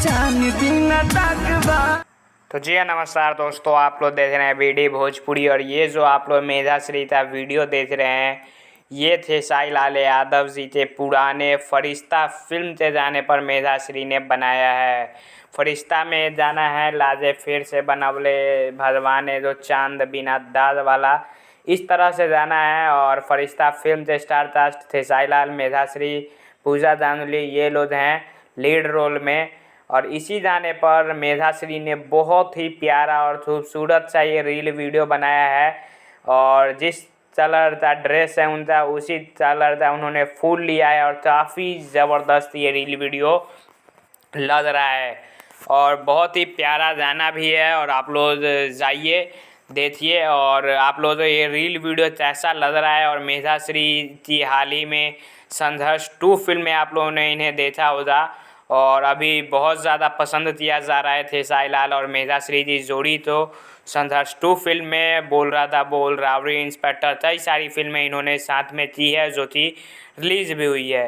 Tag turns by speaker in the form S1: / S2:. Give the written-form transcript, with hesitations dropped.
S1: चांद दिन तकबा।
S2: तो जी हाँ, नमस्कार दोस्तों, आप लोग देख रहे हैं बीडी भोजपुरी। और ये जो आप लोग मेधाश्री का वीडियो देख रहे हैं, ये थे साई लाल यादव जी के पुराने फरिश्ता फिल्म से जाने पर मेधाश्री ने बनाया है। फरिश्ता में जाना है लाजे फिर से बनवले भगवान जो चांद बिना दाद वाला, इस तरह से जाना है। और फरिश्ता फिल्म से स्टार कास्ट थे साई लाल, मेधाश्री, पूजा जानवी, ये लोग हैं लीड रोल में। और इसी गाने पर मेधाश्री ने बहुत ही प्यारा और खूबसूरत सा ये रील वीडियो बनाया है। और जिस कलर का ड्रेस है उनका, उसी कलर का उन्होंने फूल लिया है। और काफ़ी ज़बरदस्त ये रील वीडियो लग रहा है और बहुत ही प्यारा गाना भी है। और आप लोग जाइए देखिए। और आप लोग ये रील वीडियो कैसा लग रहा है। और मेधाश्री की हाल ही में संघर्ष 2 फिल्म में आप लोगों ने इन्हें देखा होगा और अभी बहुत ज़्यादा पसंद किया जा रहा है खेसारी लाल और मेधाश्री की जोड़ी। तो संघर्ष 2 फिल्म में बोल रहा था बोल, रावड़ी इंस्पेक्टर, कई सारी फिल्में इन्होंने साथ में की है जो कि रिलीज़ भी हुई है।